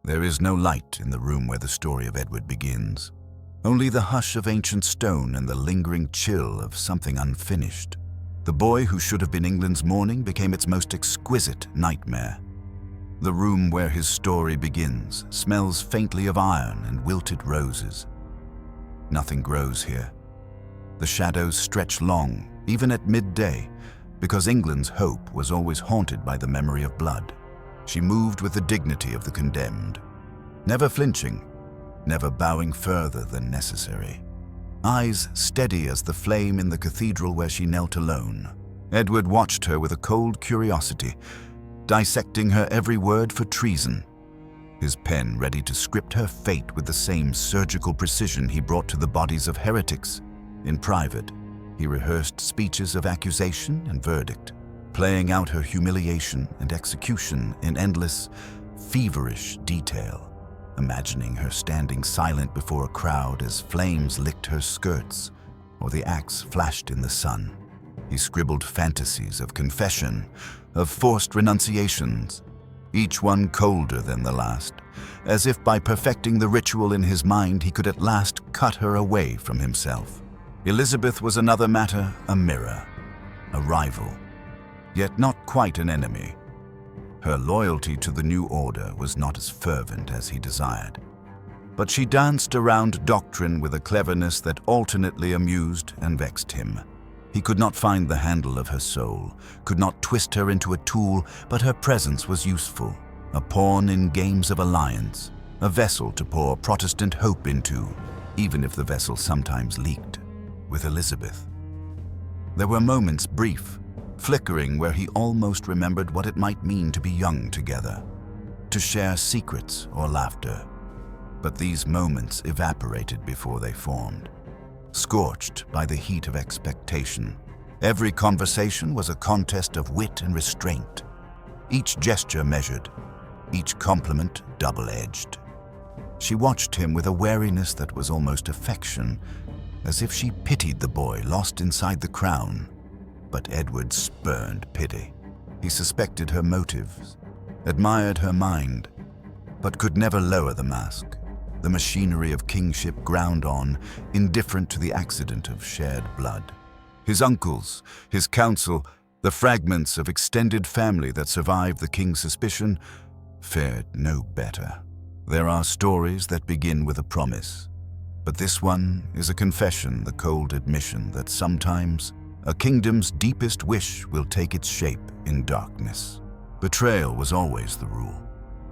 There is no light in the room where the story of Edward begins. Only the hush of ancient stone and the lingering chill of something unfinished. The boy who should have been England's morning became its most exquisite nightmare. The room where his story begins smells faintly of iron and wilted roses. Nothing grows here. The shadows stretch long, even at midday, because England's hope was always haunted by the memory of blood. She moved with the dignity of the condemned, never flinching, never bowing further than necessary. Eyes steady as the flame in the cathedral where she knelt alone. Edward watched her with a cold curiosity, dissecting her every word for treason, his pen ready to script her fate with the same surgical precision he brought to the bodies of heretics. In private, he rehearsed speeches of accusation and verdict, playing out her humiliation and execution in endless, feverish detail, imagining her standing silent before a crowd as flames licked her skirts or the axe flashed in the sun. He scribbled fantasies of confession, of forced renunciations, each one colder than the last, as if by perfecting the ritual in his mind he could at last cut her away from himself. Elizabeth was another matter, a mirror, a rival, yet not quite an enemy. Her loyalty to the new order was not as fervent as he desired, but she danced around doctrine with a cleverness that alternately amused and vexed him. He could not find the handle of her soul, could not twist her into a tool, but her presence was useful, a pawn in games of alliance, a vessel to pour Protestant hope into, even if the vessel sometimes leaked. With Elizabeth, there were moments brief, flickering, where he almost remembered what it might mean to be young together, to share secrets or laughter. But these moments evaporated before they formed, scorched by the heat of expectation. Every conversation was a contest of wit and restraint, each gesture measured, each compliment double-edged. She watched him with a wariness that was almost affection, as if she pitied the boy lost inside the crown. But Edward spurned pity. He suspected her motives, admired her mind, but could never lower the mask, the machinery of kingship ground on, indifferent to the accident of shared blood. His uncles, his council, the fragments of extended family that survived the king's suspicion, fared no better. There are stories that begin with a promise, but this one is a confession, the cold admission that sometimes a kingdom's deepest wish will take its shape in darkness. Betrayal was always the rule,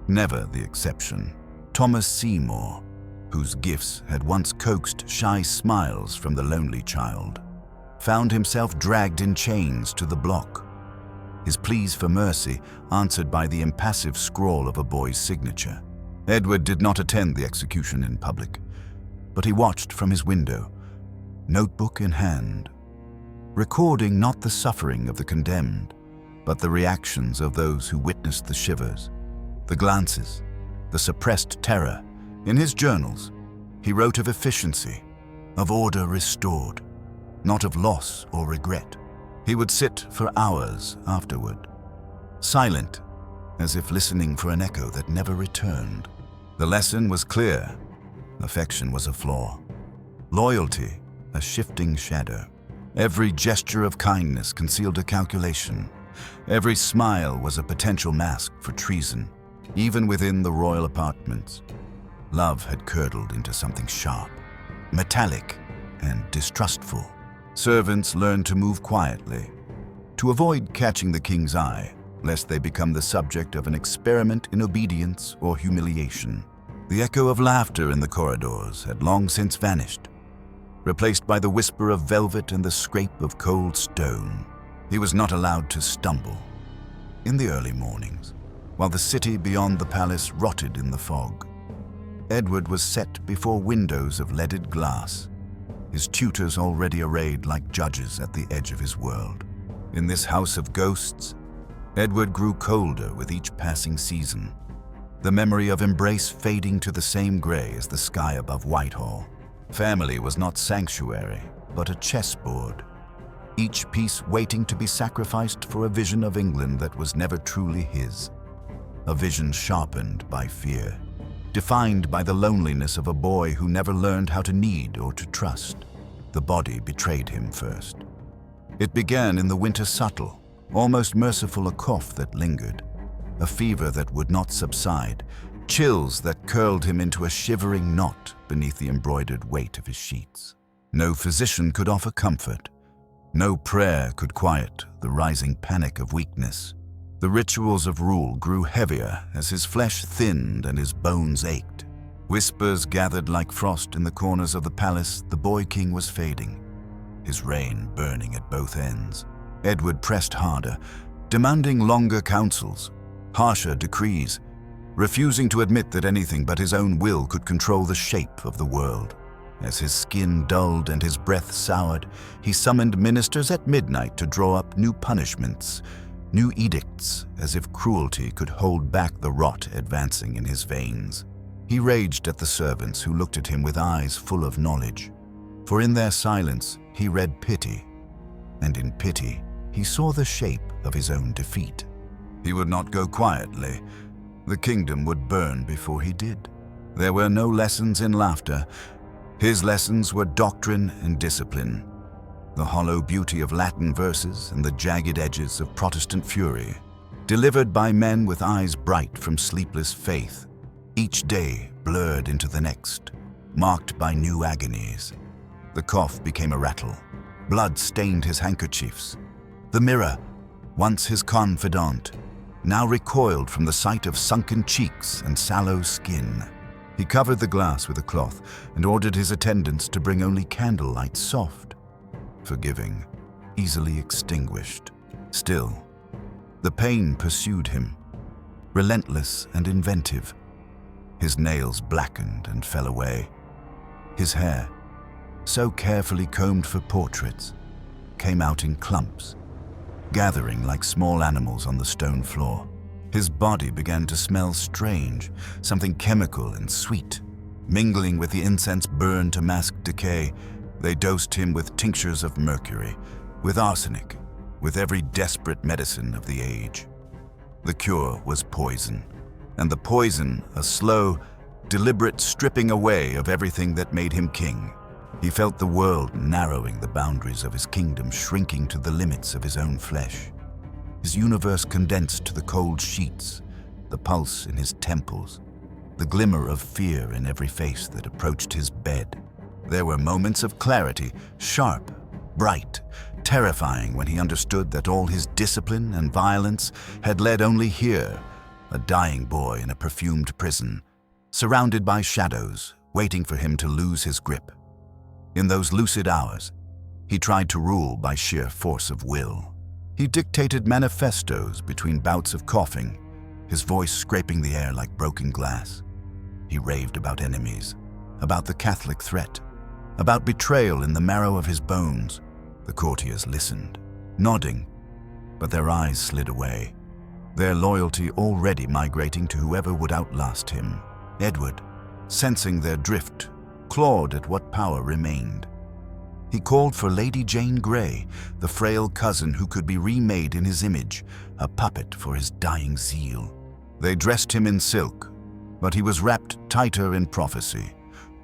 never the exception. Thomas Seymour, whose gifts had once coaxed shy smiles from the lonely child, found himself dragged in chains to the block, his pleas for mercy answered by the impassive scrawl of a boy's signature. Edward did not attend the execution in public, but he watched from his window, notebook in hand, recording not the suffering of the condemned, but the reactions of those who witnessed the shivers, the glances, the suppressed terror. In his journals, he wrote of efficiency, of order restored, not of loss or regret. He would sit for hours afterward, silent, as if listening for an echo that never returned. The lesson was clear. Affection was a flaw. Loyalty, a shifting shadow. Every gesture of kindness concealed a calculation. Every smile was a potential mask for treason. Even within the royal apartments, love had curdled into something sharp, metallic, and distrustful. Servants learned to move quietly, to avoid catching the king's eye, lest they become the subject of an experiment in obedience or humiliation. The echo of laughter in the corridors had long since vanished, replaced by the whisper of velvet and the scrape of cold stone. He was not allowed to stumble. In the early mornings, while the city beyond the palace rotted in the fog, Edward was set before windows of leaded glass, his tutors already arrayed like judges at the edge of his world. In this house of ghosts, Edward grew colder with each passing season, the memory of embrace fading to the same gray as the sky above Whitehall. Family was not sanctuary, but a chessboard, each piece waiting to be sacrificed for a vision of England that was never truly his, a vision sharpened by fear. defined by the loneliness of a boy who never learned how to need or to trust. The body betrayed him first. It began in the winter subtle, almost merciful, a cough that lingered, a fever that would not subside, chills that curled him into a shivering knot beneath the embroidered weight of his sheets. No physician could offer comfort. No prayer could quiet the rising panic of weakness. The rituals of rule grew heavier as his flesh thinned and his bones ached. Whispers gathered like frost in the corners of the palace. The boy king was fading, his reign burning at both ends. Edward pressed harder, demanding longer counsels, harsher decrees, refusing to admit that anything but his own will could control the shape of the world. As his skin dulled and his breath soured, he summoned ministers at midnight to draw up new punishments, new edicts, as if cruelty could hold back the rot advancing in his veins. He raged at the servants who looked at him with eyes full of knowledge, for in their silence he read pity, and in pity he saw the shape of his own defeat. He would not go quietly. The kingdom would burn before he did. There were no lessons in laughter. His lessons were doctrine and discipline, the hollow beauty of Latin verses and the jagged edges of Protestant fury, delivered by men with eyes bright from sleepless faith, each day blurred into the next, marked by new agonies. The cough became a rattle. Blood stained his handkerchiefs. The mirror, once his confidant, now recoiled from the sight of sunken cheeks and sallow skin. He covered the glass with a cloth and ordered his attendants to bring only candlelight, soft, forgiving, easily extinguished. Still, the pain pursued him, relentless and inventive. His nails blackened and fell away. His hair, so carefully combed for portraits, came out in clumps, gathering like small animals on the stone floor. His body began to smell strange, something chemical and sweet. Mingling with the incense burned to mask decay, they dosed him with tinctures of mercury, with arsenic, with every desperate medicine of the age. The cure was poison, and the poison a slow, deliberate stripping away of everything that made him king. He felt the world narrowing, the boundaries of his kingdom shrinking to the limits of his own flesh. His universe condensed to the cold sheets, the pulse in his temples, the glimmer of fear in every face that approached his bed. There were moments of clarity, sharp, bright, terrifying, when he understood that all his discipline and violence had led only here, a dying boy in a perfumed prison, surrounded by shadows, waiting for him to lose his grip. In those lucid hours, he tried to rule by sheer force of will. He dictated manifestos between bouts of coughing, his voice scraping the air like broken glass. He raved about enemies, about the Catholic threat, about betrayal in the marrow of his bones. The courtiers listened, nodding, but their eyes slid away, their loyalty already migrating to whoever would outlast him. Edward, sensing their drift, clawed at what power remained. He called for Lady Jane Grey, the frail cousin who could be remade in his image, a puppet for his dying zeal. They dressed him in silk, but he was wrapped tighter in prophecy,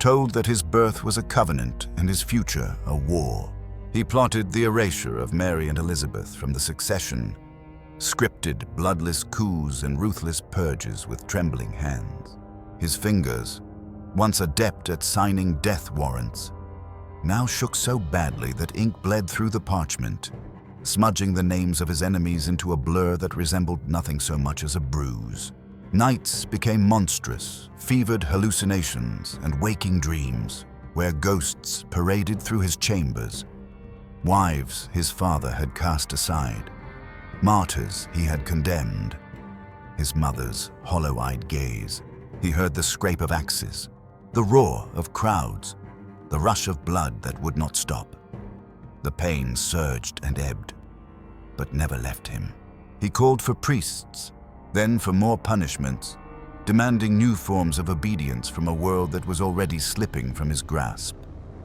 told that his birth was a covenant and his future a war. He plotted the erasure of Mary and Elizabeth from the succession, scripted bloodless coups and ruthless purges with trembling hands. His fingers, once adept at signing death warrants, now shook so badly that ink bled through the parchment, smudging the names of his enemies into a blur that resembled nothing so much as a bruise. Nights became monstrous, fevered hallucinations and waking dreams, where ghosts paraded through his chambers. Wives his father had cast aside, martyrs he had condemned. His mother's hollow-eyed gaze. He heard the scrape of axes, the roar of crowds, the rush of blood that would not stop. The pain surged and ebbed, but never left him. He called for priests, then for more punishments, demanding new forms of obedience from a world that was already slipping from his grasp.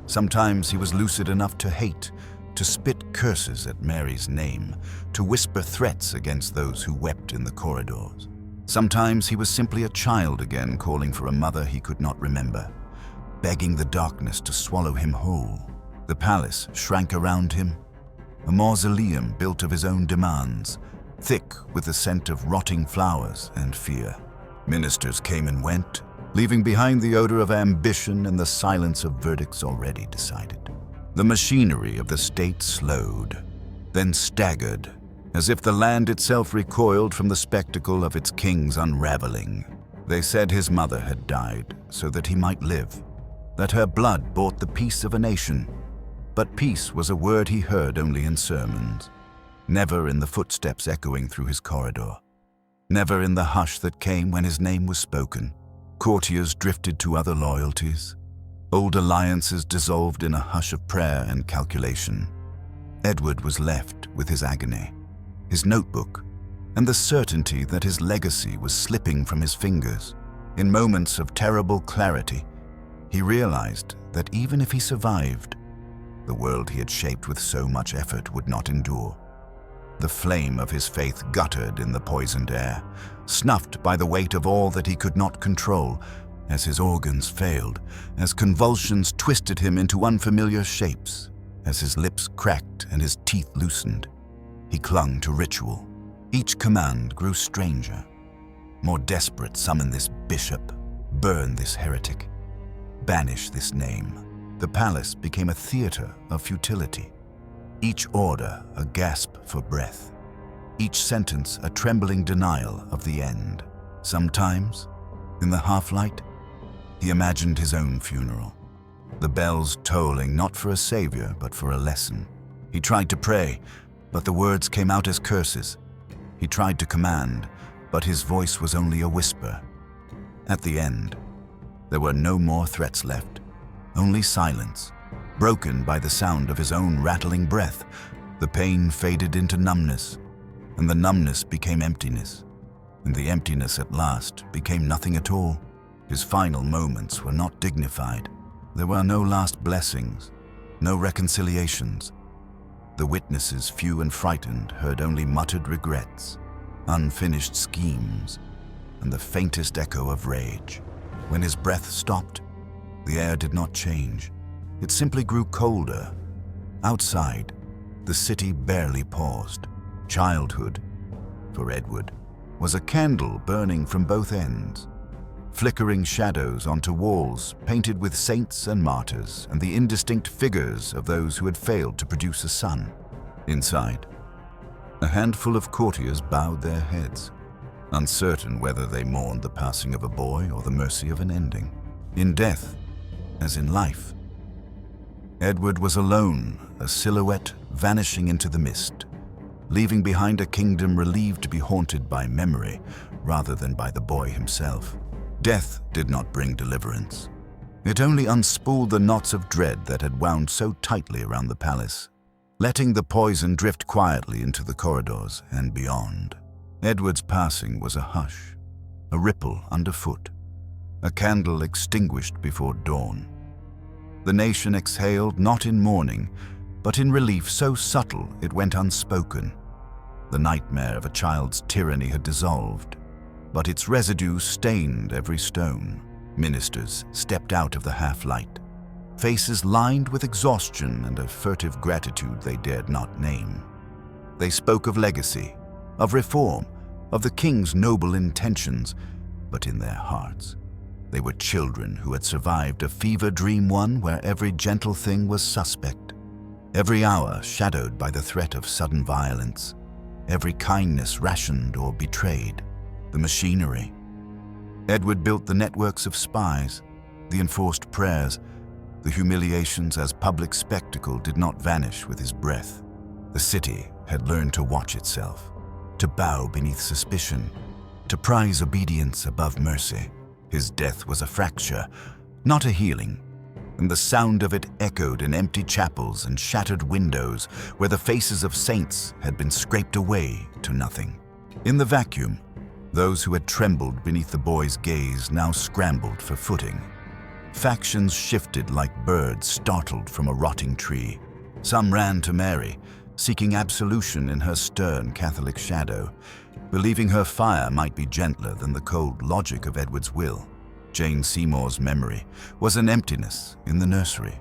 Sometimes he was lucid enough to hate, to spit curses at Mary's name, to whisper threats against those who wept in the corridors. Sometimes he was simply a child again, calling for a mother he could not remember, begging the darkness to swallow him whole. The palace shrank around him, a mausoleum built of his own demands, thick with the scent of rotting flowers and fear. Ministers came and went, leaving behind the odor of ambition and the silence of verdicts already decided. The machinery of the state slowed, then staggered, as if the land itself recoiled from the spectacle of its king's unraveling. They said his mother had died so that he might live, that her blood bought the peace of a nation. But peace was a word he heard only in sermons, never in the footsteps echoing through his corridor, never in the hush that came when his name was spoken. Courtiers drifted to other loyalties. Old alliances dissolved in a hush of prayer and calculation. Edward was left with his agony, his notebook, and the certainty that his legacy was slipping from his fingers. In moments of terrible clarity, he realized that even if he survived, the world he had shaped with so much effort would not endure. The flame of his faith guttered in the poisoned air, snuffed by the weight of all that he could not control, as his organs failed, as convulsions twisted him into unfamiliar shapes, as his lips cracked and his teeth loosened. He clung to ritual. Each command grew stranger. More desperate: summon this bishop, burn this heretic, banish this name. The palace became a theater of futility. Each order a gasp for breath. Each sentence a trembling denial of the end. Sometimes, in the half-light, he imagined his own funeral. The bells tolling not for a savior, but for a lesson. He tried to pray, but the words came out as curses. He tried to command, but his voice was only a whisper. At the end, there were no more threats left, only silence, broken by the sound of his own rattling breath. The pain faded into numbness, and the numbness became emptiness, and the emptiness at last became nothing at all. His final moments were not dignified. There were no last blessings, no reconciliations. The witnesses, few and frightened, heard only muttered regrets, unfinished schemes, and the faintest echo of rage. When his breath stopped, the air did not change. It simply grew colder. Outside, the city barely paused. Childhood, for Edward, was a candle burning from both ends, flickering shadows onto walls painted with saints and martyrs and the indistinct figures of those who had failed to produce a son. Inside, a handful of courtiers bowed their heads, uncertain whether they mourned the passing of a boy or the mercy of an ending. In death, as in life, Edward was alone, a silhouette vanishing into the mist, leaving behind a kingdom relieved to be haunted by memory rather than by the boy himself. Death did not bring deliverance. It only unspooled the knots of dread that had wound so tightly around the palace, letting the poison drift quietly into the corridors and beyond. Edward's passing was a hush, a ripple underfoot, a candle extinguished before dawn. The nation exhaled not in mourning, but in relief so subtle it went unspoken. The nightmare of a child's tyranny had dissolved, but its residue stained every stone. Ministers stepped out of the half-light, faces lined with exhaustion and a furtive gratitude they dared not name. They spoke of legacy, of reform, of the king's noble intentions, but in their hearts, they were children who had survived a fever dream, one where every gentle thing was suspect, every hour shadowed by the threat of sudden violence, every kindness rationed or betrayed. The machinery. Edward built the networks of spies, the enforced prayers, the humiliations as public spectacle did not vanish with his breath. The city had learned to watch itself, to bow beneath suspicion, to prize obedience above mercy. His death was a fracture, not a healing, and the sound of it echoed in empty chapels and shattered windows where the faces of saints had been scraped away to nothing. In the vacuum, those who had trembled beneath the boy's gaze now scrambled for footing. Factions shifted like birds startled from a rotting tree. Some ran to Mary, seeking absolution in her stern Catholic shadow, believing her fire might be gentler than the cold logic of Edward's will. Jane Seymour's memory was an emptiness in the nursery,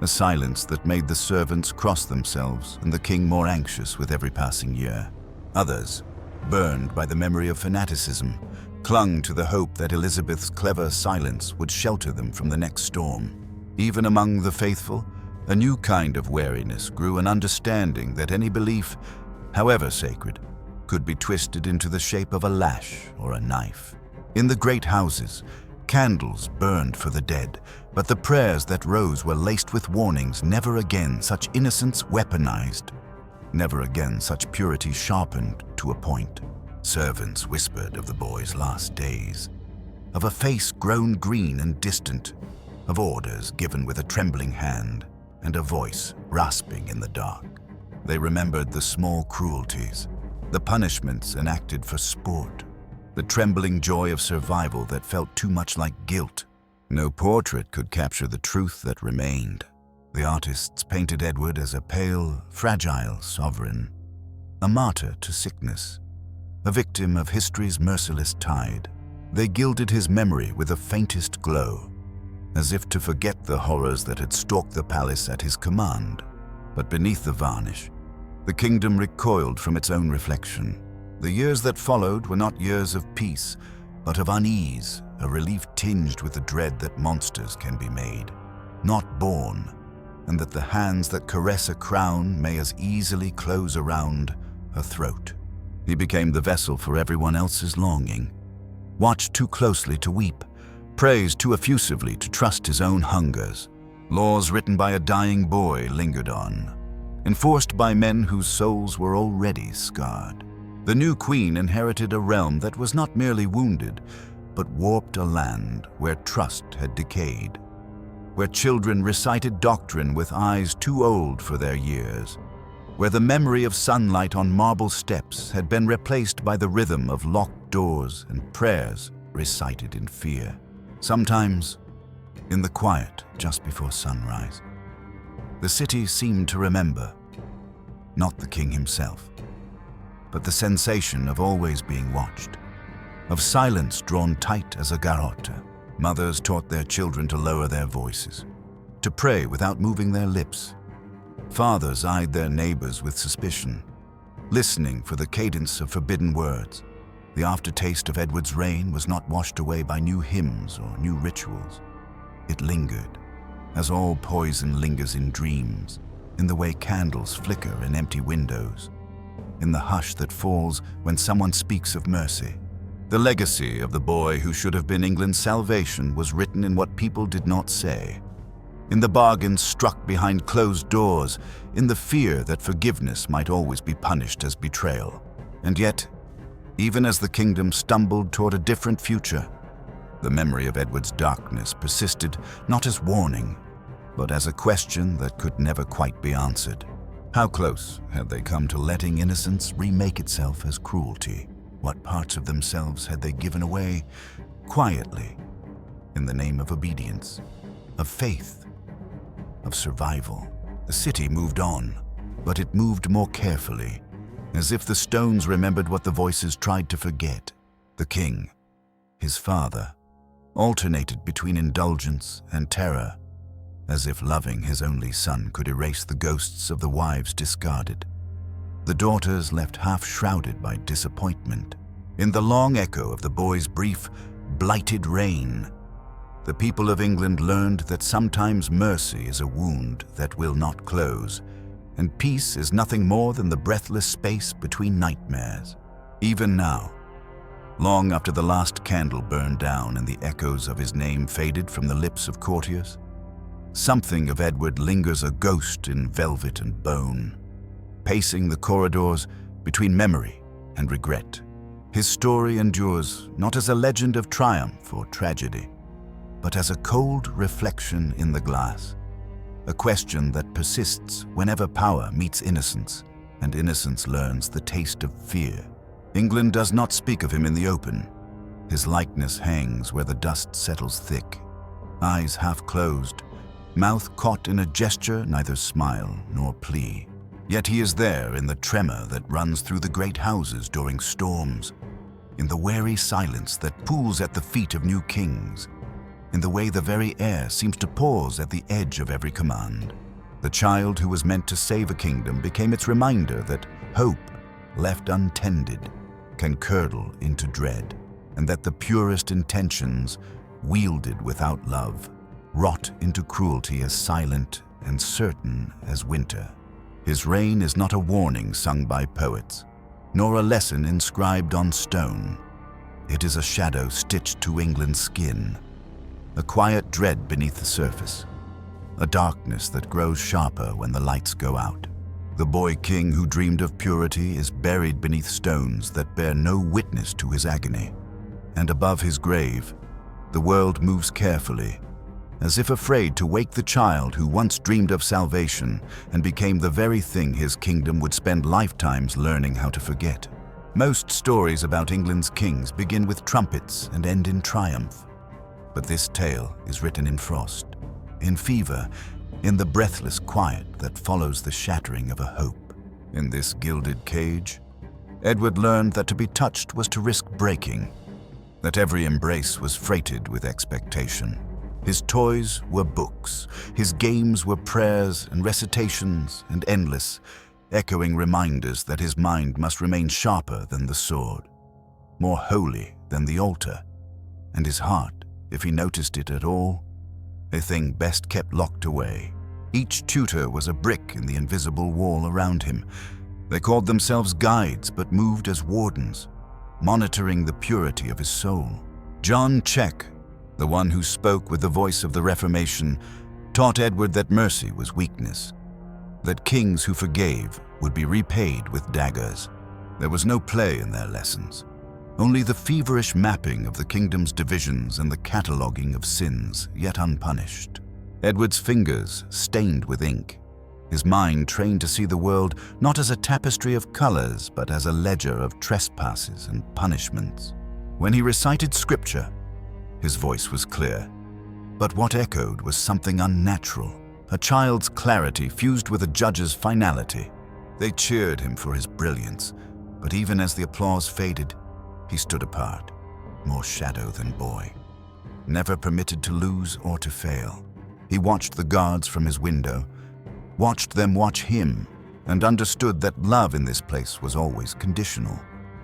a silence that made the servants cross themselves and the king more anxious with every passing year. Others, burned by the memory of fanaticism, clung to the hope that Elizabeth's clever silence would shelter them from the next storm. Even among the faithful, a new kind of wariness grew, an understanding that any belief, however sacred, could be twisted into the shape of a lash or a knife. In the great houses, candles burned for the dead, but the prayers that rose were laced with warnings: never again such innocence weaponized, never again such purity sharpened to a point. Servants whispered of the boy's last days, of a face grown green and distant, of orders given with a trembling hand, and a voice rasping in the dark. They remembered the small cruelties, the punishments enacted for sport, the trembling joy of survival that felt too much like guilt. No portrait could capture the truth that remained. The artists painted Edward as a pale, fragile sovereign, a martyr to sickness, a victim of history's merciless tide. They gilded his memory with the faintest glow, as if to forget the horrors that had stalked the palace at his command. But beneath the varnish, the kingdom recoiled from its own reflection. The years that followed were not years of peace, but of unease, a relief tinged with the dread that monsters can be made, not born, and that the hands that caress a crown may as easily close around a throat. He became the vessel for everyone else's longing, watched too closely to weep, praised too effusively to trust his own hungers. Laws written by a dying boy lingered on, enforced by men whose souls were already scarred. The new queen inherited a realm that was not merely wounded, but warped a land where trust had decayed, where children recited doctrine with eyes too old for their years, where the memory of sunlight on marble steps had been replaced by the rhythm of locked doors and prayers recited in fear. Sometimes, in the quiet just before sunrise, the city seemed to remember, not the king himself, but the sensation of always being watched, of silence drawn tight as a garrote. Mothers taught their children to lower their voices, to pray without moving their lips. Fathers eyed their neighbors with suspicion, listening for the cadence of forbidden words. The aftertaste of Edward's reign was not washed away by new hymns or new rituals. It lingered, as all poison lingers in dreams, in the way candles flicker in empty windows, in the hush that falls when someone speaks of mercy. The legacy of the boy who should have been England's salvation was written in what people did not say, in the bargains struck behind closed doors, in the fear that forgiveness might always be punished as betrayal. And yet, even as the kingdom stumbled toward a different future, the memory of Edward's darkness persisted not as warning, but as a question that could never quite be answered. How close had they come to letting innocence remake itself as cruelty? What parts of themselves had they given away quietly in the name of obedience, of faith, of survival? The city moved on, but it moved more carefully, as if the stones remembered what the voices tried to forget. The king, his father, alternated between indulgence and terror, as if loving his only son could erase the ghosts of the wives discarded. The daughters left half-shrouded by disappointment. In the long echo of the boy's brief, blighted reign, the people of England learned that sometimes mercy is a wound that will not close, and peace is nothing more than the breathless space between nightmares. Even now, long after the last candle burned down and the echoes of his name faded from the lips of courtiers, something of Edward lingers, a ghost in velvet and bone, pacing the corridors between memory and regret. His story endures not as a legend of triumph or tragedy, but as a cold reflection in the glass, a question that persists whenever power meets innocence, and innocence learns the taste of fear. England does not speak of him in the open. His likeness hangs where the dust settles thick, eyes half closed, mouth caught in a gesture neither smile nor plea. Yet he is there in the tremor that runs through the great houses during storms, in the wary silence that pools at the feet of new kings, in the way the very air seems to pause at the edge of every command. The child who was meant to save a kingdom became its reminder that hope, left untended, can curdle into dread, and that the purest intentions, wielded without love, rot into cruelty as silent and certain as winter. His reign is not a warning sung by poets, nor a lesson inscribed on stone. It is a shadow stitched to England's skin, a quiet dread beneath the surface, a darkness that grows sharper when the lights go out. The boy king who dreamed of purity is buried beneath stones that bear no witness to his agony. And above his grave, the world moves carefully, as if afraid to wake the child who once dreamed of salvation and became the very thing his kingdom would spend lifetimes learning how to forget. Most stories about England's kings begin with trumpets and end in triumph. But this tale is written in frost, in fever, in the breathless quiet that follows the shattering of a hope. In this gilded cage, Edward learned that to be touched was to risk breaking, that every embrace was freighted with expectation. His toys were books, his games were prayers and recitations and endless, echoing reminders that his mind must remain sharper than the sword, more holy than the altar, and his heart, if he noticed it at all, a thing best kept locked away. Each tutor was a brick in the invisible wall around him. They called themselves guides but moved as wardens, monitoring the purity of his soul. John Check, the one who spoke with the voice of the Reformation, taught Edward that mercy was weakness, that kings who forgave would be repaid with daggers. There was no play in their lessons, only the feverish mapping of the kingdom's divisions and the cataloguing of sins yet unpunished. Edward's fingers stained with ink, his mind trained to see the world not as a tapestry of colors but as a ledger of trespasses and punishments. When he recited scripture, his voice was clear, but what echoed was something unnatural, a child's clarity fused with a judge's finality. They cheered him for his brilliance, but even as the applause faded, he stood apart, more shadow than boy, never permitted to lose or to fail. He watched the guards from his window, watched them watch him, and understood that love in this place was always conditional,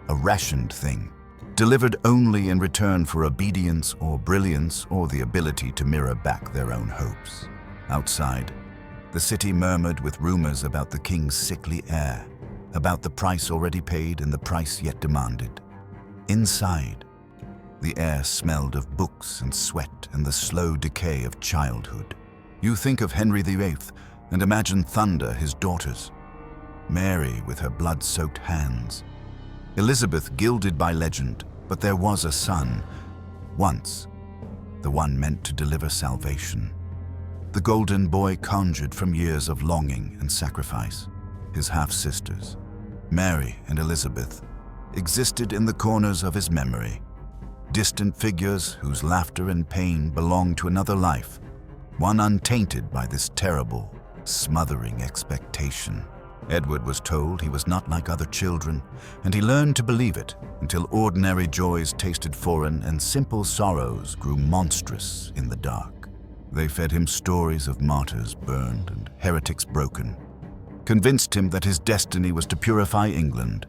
a rationed thing, delivered only in return for obedience or brilliance or the ability to mirror back their own hopes. Outside, the city murmured with rumors about the king's sickly air, about the price already paid and the price yet demanded. Inside, the air smelled of books and sweat and the slow decay of childhood. You think of Henry VIII and imagine thunder, his daughters, Mary with her blood-soaked hands, Elizabeth gilded by legend, but there was a son, once, the one meant to deliver salvation. The golden boy conjured from years of longing and sacrifice. His half-sisters, Mary and Elizabeth, existed in the corners of his memory, distant figures whose laughter and pain belonged to another life, one untainted by this terrible, smothering expectation. Edward was told he was not like other children, and he learned to believe it until ordinary joys tasted foreign and simple sorrows grew monstrous in the dark. They fed him stories of martyrs burned and heretics broken, convinced him that his destiny was to purify England,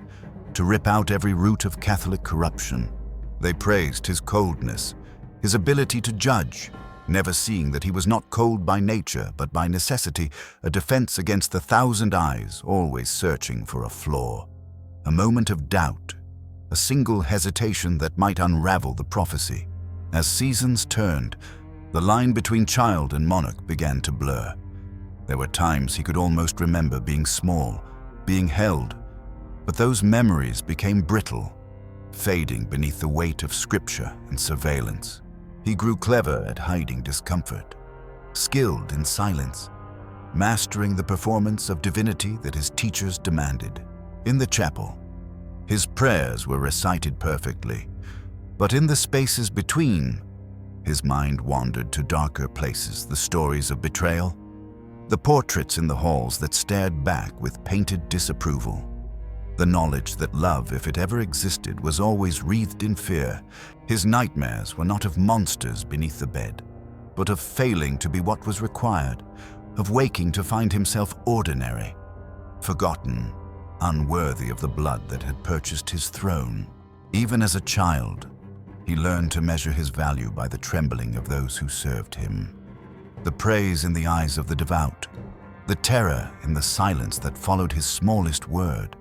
to rip out every root of Catholic corruption. They praised his coldness, his ability to judge, never seeing that he was not cold by nature but by necessity, a defense against the thousand eyes always searching for a flaw. A moment of doubt, a single hesitation that might unravel the prophecy. As seasons turned, the line between child and monarch began to blur. There were times he could almost remember being small, being held, but those memories became brittle, fading beneath the weight of scripture and surveillance. He grew clever at hiding discomfort, skilled in silence, mastering the performance of divinity that his teachers demanded. In the chapel, his prayers were recited perfectly, but in the spaces between, his mind wandered to darker places, the stories of betrayal, The portraits in the halls that stared back with painted disapproval. The knowledge that love, if it ever existed, was always wreathed in fear. His nightmares were not of monsters beneath the bed, but of failing to be what was required, of waking to find himself ordinary, forgotten, unworthy of the blood that had purchased his throne. Even as a child, he learned to measure his value by the trembling of those who served him, the praise in the eyes of the devout, the terror in the silence that followed his smallest word.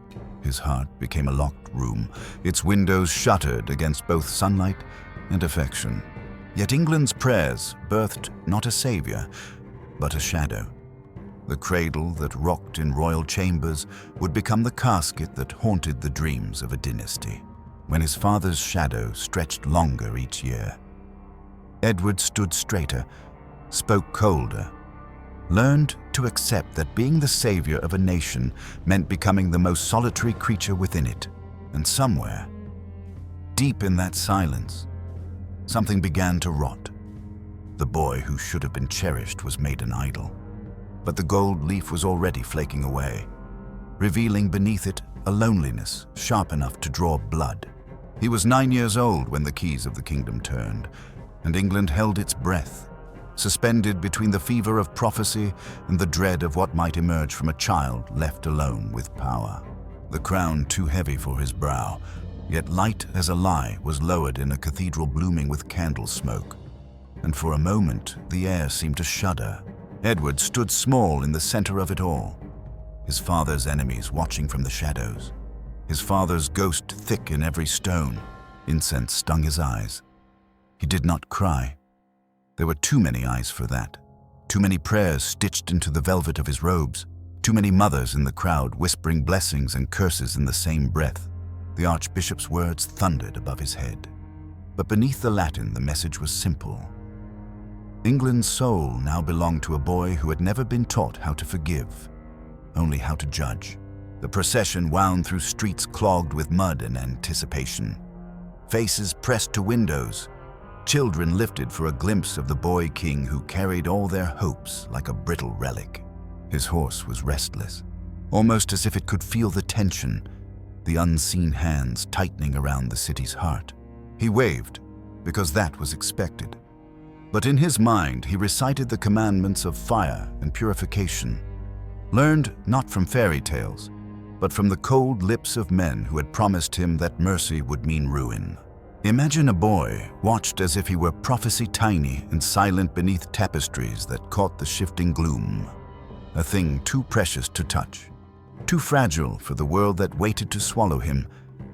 His heart became a locked room, its windows shuttered against both sunlight and affection. Yet England's prayers birthed not a savior, but a shadow. The cradle that rocked in royal chambers would become the casket that haunted the dreams of a dynasty, when his father's shadow stretched longer each year. Edward stood straighter, spoke colder, learned to accept that being the savior of a nation meant becoming the most solitary creature within it. And somewhere, deep in that silence, something began to rot. The boy who should have been cherished was made an idol. But the gold leaf was already flaking away, revealing beneath it a loneliness sharp enough to draw blood. He was 9 years old when the keys of the kingdom turned, and England held its breath, suspended between the fever of prophecy and the dread of what might emerge from a child left alone with power. The crown too heavy for his brow, yet light as a lie was lowered in a cathedral blooming with candle smoke, and for a moment the air seemed to shudder. Edward stood small in the center of it all, his father's enemies watching from the shadows, his father's ghost thick in every stone. Incense stung his eyes. He did not cry. There were too many eyes for that. Too many prayers stitched into the velvet of his robes. Too many mothers in the crowd whispering blessings and curses in the same breath. The archbishop's words thundered above his head. But beneath the Latin, the message was simple. England's soul now belonged to a boy who had never been taught how to forgive, only how to judge. The procession wound through streets clogged with mud and anticipation. Faces pressed to windows. Children lifted for a glimpse of the boy king who carried all their hopes like a brittle relic. His horse was restless, almost as if it could feel the tension, the unseen hands tightening around the city's heart. He waved, because that was expected. But in his mind, he recited the commandments of fire and purification, learned not from fairy tales, but from the cold lips of men who had promised him that mercy would mean ruin. Imagine a boy watched as if he were prophecy tiny and silent beneath tapestries that caught the shifting gloom, a thing too precious to touch, too fragile for the world that waited to swallow him.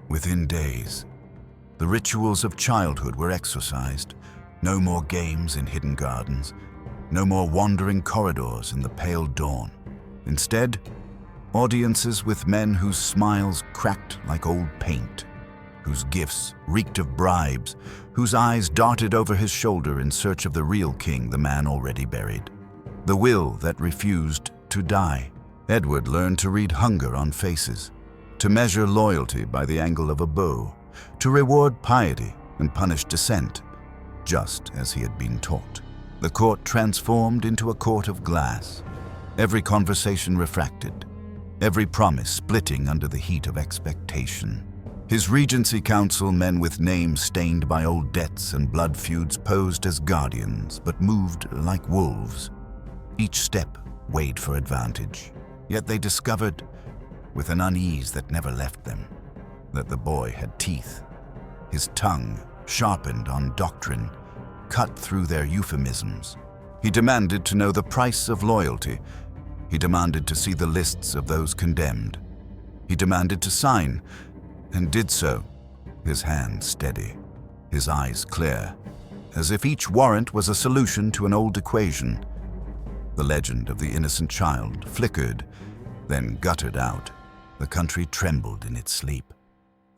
Within days, the rituals of childhood were exorcised. No more games in hidden gardens, no more wandering corridors in the pale dawn. Instead, audiences with men whose smiles cracked like old paint, whose gifts reeked of bribes, whose eyes darted over his shoulder in search of the real king, the man already buried. The will that refused to die. Edward learned to read hunger on faces, to measure loyalty by the angle of a bow, to reward piety and punish dissent, just as he had been taught. The court transformed into a court of glass, every conversation refracted, every promise splitting under the heat of expectation. His Regency Council, men with names stained by old debts and blood feuds, posed as guardians, but moved like wolves. Each step weighed for advantage. Yet they discovered, with an unease that never left them, that the boy had teeth. His tongue, sharpened on doctrine, cut through their euphemisms. He demanded to know the price of loyalty. He demanded to see the lists of those condemned. He demanded to sign, and did so, his hand steady, his eyes clear, as if each warrant was a solution to an old equation. The legend of the innocent child flickered, then guttered out. The country trembled in its sleep,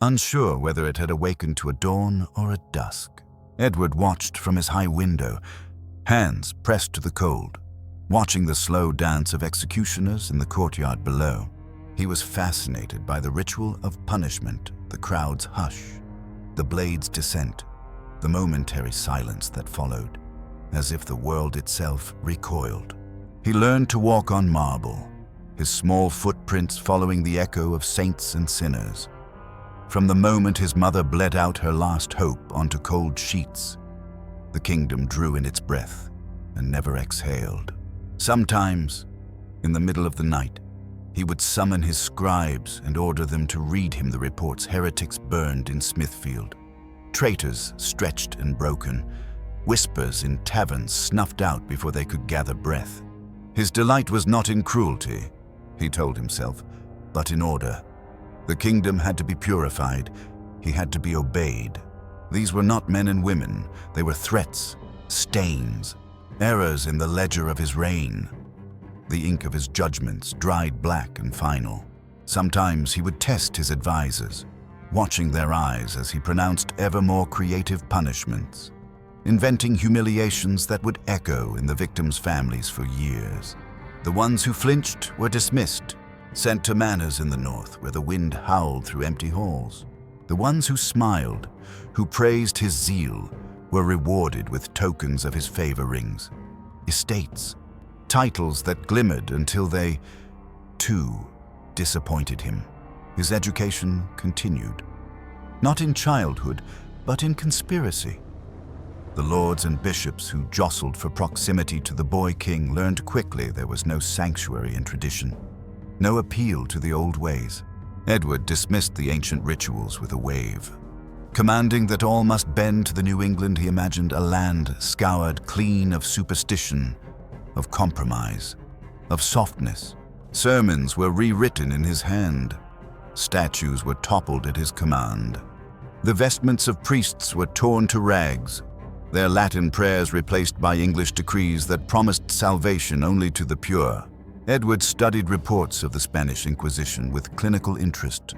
unsure whether it had awakened to a dawn or a dusk. Edward watched from his high window, hands pressed to the cold, watching the slow dance of executioners in the courtyard below. He was fascinated by the ritual of punishment, the crowd's hush, the blade's descent, the momentary silence that followed, as if the world itself recoiled. He learned to walk on marble, his small footprints following the echo of saints and sinners. From the moment his mother bled out her last hope onto cold sheets, the kingdom drew in its breath and never exhaled. Sometimes, in the middle of the night, he would summon his scribes and order them to read him the reports heretics burned in Smithfield, traitors stretched and broken, whispers in taverns snuffed out before they could gather breath. His delight was not in cruelty, he told himself, but in order. The kingdom had to be purified, he had to be obeyed. These were not men and women, they were threats, stains, errors in the ledger of his reign. The ink of his judgments dried black and final. Sometimes he would test his advisors, watching their eyes as he pronounced ever more creative punishments, inventing humiliations that would echo in the victims' families for years. The ones who flinched were dismissed, sent to manors in the north where the wind howled through empty halls. The ones who smiled, who praised his zeal, were rewarded with tokens of his favor rings, estates, titles that glimmered until they, too, disappointed him. His education continued, not in childhood, but in conspiracy. The lords and bishops who jostled for proximity to the boy king learned quickly there was no sanctuary in tradition, no appeal to the old ways. Edward dismissed the ancient rituals with a wave. Commanding that all must bend to the New England he imagined a land scoured clean of superstition, of compromise, of softness. Sermons were rewritten in his hand. Statues were toppled at his command. The vestments of priests were torn to rags, their Latin prayers replaced by English decrees that promised salvation only to the pure. Edward studied reports of the Spanish Inquisition with clinical interest,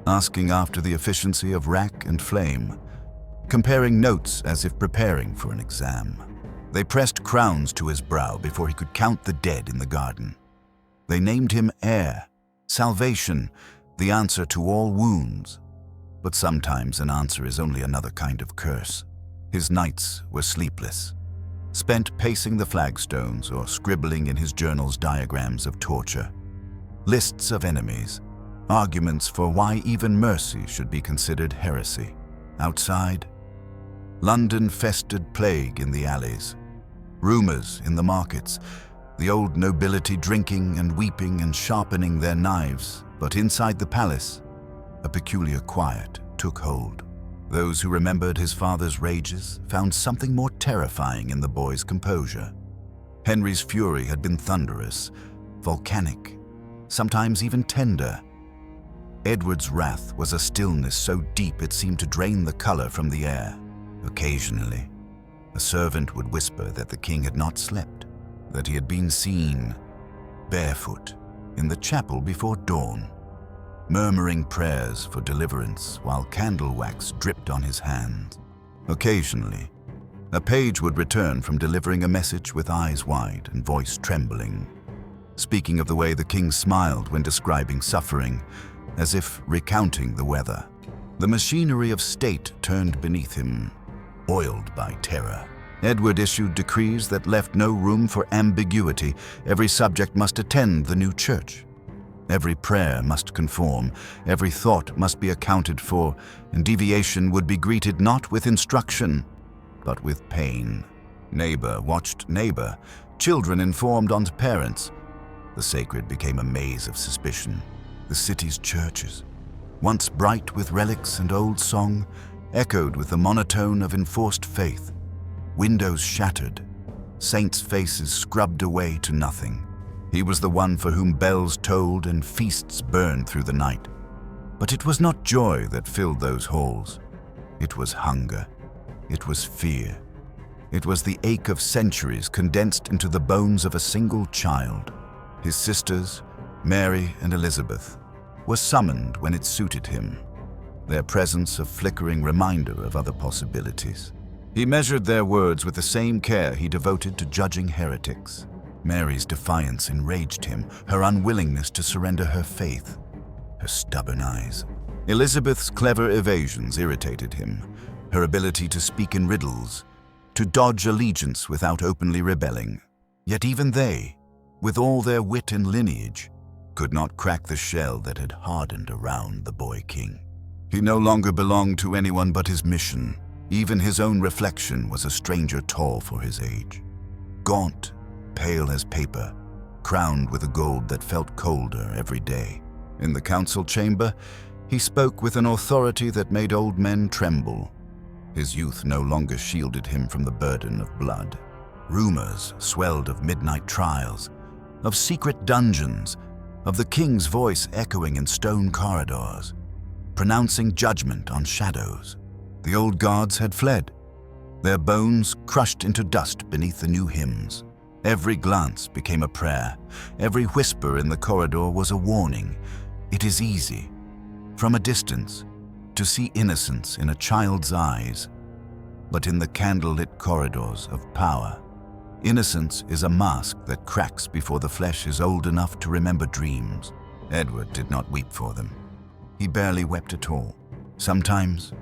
asking after the efficiency of rack and flame, comparing notes as if preparing for an exam. They pressed crowns to his brow before he could count the dead in the garden. They named him heir, salvation, the answer to all wounds. But sometimes an answer is only another kind of curse. His nights were sleepless, spent pacing the flagstones or scribbling in his journals diagrams of torture, lists of enemies, arguments for why even mercy should be considered heresy. Outside, London festered plague in the alleys, rumors in the markets, the old nobility drinking and weeping and sharpening their knives. But inside the palace, a peculiar quiet took hold. Those who remembered his father's rages found something more terrifying in the boy's composure. Henry's fury had been thunderous, volcanic, sometimes even tender. Edward's wrath was a stillness so deep it seemed to drain the color from the air. Occasionally, a servant would whisper that the king had not slept, that he had been seen, barefoot, in the chapel before dawn, murmuring prayers for deliverance while candle wax dripped on his hands. Occasionally, a page would return from delivering a message with eyes wide and voice trembling, speaking of the way the king smiled when describing suffering, as if recounting the weather. The machinery of state turned beneath him, oiled by terror. Edward issued decrees that left no room for ambiguity. Every subject must attend the new church. Every prayer must conform, every thought must be accounted for, and deviation would be greeted not with instruction, but with pain. Neighbor watched neighbor, children informed on parents. The sacred became a maze of suspicion. The city's churches, once bright with relics and old song, echoed with the monotone of enforced faith. Windows shattered, saints' faces scrubbed away to nothing. He was the one for whom bells tolled and feasts burned through the night. But it was not joy that filled those halls. It was hunger. It was fear. It was the ache of centuries condensed into the bones of a single child. His sisters, Mary and Elizabeth, were summoned when it suited him, their presence a flickering reminder of other possibilities. He measured their words with the same care he devoted to judging heretics. Mary's defiance enraged him, her unwillingness to surrender her faith, her stubborn eyes. Elizabeth's clever evasions irritated him, her ability to speak in riddles, to dodge allegiance without openly rebelling. Yet even they, with all their wit and lineage, could not crack the shell that had hardened around the boy king. He no longer belonged to anyone but his mission. Even his own reflection was a stranger tall for his age. Gaunt, pale as paper, crowned with a gold that felt colder every day. In the council chamber, he spoke with an authority that made old men tremble. His youth no longer shielded him from the burden of blood. Rumors swelled of midnight trials, of secret dungeons, of the king's voice echoing in stone corridors, pronouncing judgment on shadows. The old gods had fled, their bones crushed into dust beneath the new hymns. Every glance became a prayer. Every whisper in the corridor was a warning. It is easy, from a distance, to see innocence in a child's eyes, but in the candlelit corridors of power, innocence is a mask that cracks before the flesh is old enough to remember dreams. Edward did not weep for them. He barely wept at all. Sometimes,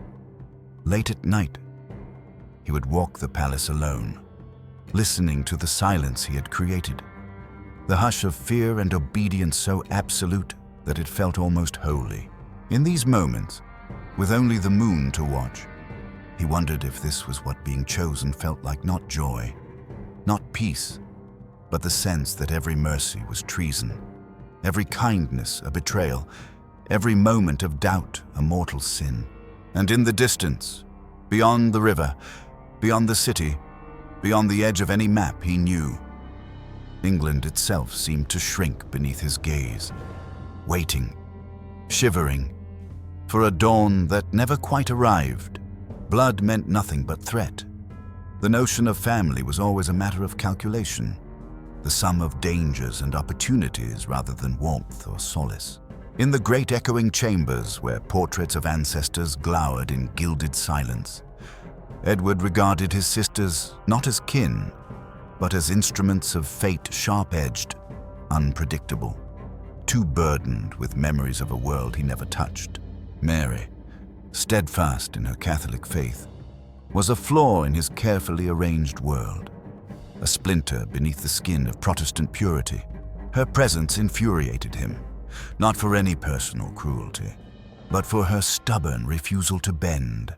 late at night, he would walk the palace alone, listening to the silence he had created, the hush of fear and obedience so absolute that it felt almost holy. In these moments, with only the moon to watch, he wondered if this was what being chosen felt like. Not joy, not peace, but the sense that every mercy was treason, every kindness a betrayal, every moment of doubt a mortal sin. And in the distance, beyond the river, beyond the city, beyond the edge of any map he knew, England itself seemed to shrink beneath his gaze, waiting, shivering, for a dawn that never quite arrived. Blood meant nothing but threat. The notion of family was always a matter of calculation, the sum of dangers and opportunities rather than warmth or solace. In the great echoing chambers where portraits of ancestors glowered in gilded silence, Edward regarded his sisters not as kin, but as instruments of fate, sharp-edged, unpredictable, too burdened with memories of a world he never touched. Mary, steadfast in her Catholic faith, was a flaw in his carefully arranged world, a splinter beneath the skin of Protestant purity. Her presence infuriated him, not for any personal cruelty, but for her stubborn refusal to bend,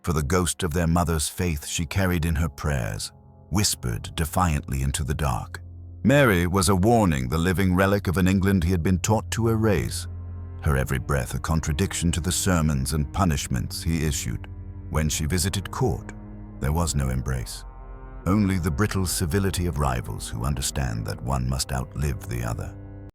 for the ghost of their mother's faith she carried in her prayers, whispered defiantly into the dark. Mary was a warning, the living relic of an England he had been taught to erase, her every breath a contradiction to the sermons and punishments he issued. When she visited court, there was no embrace, only the brittle civility of rivals who understand that one must outlive the other.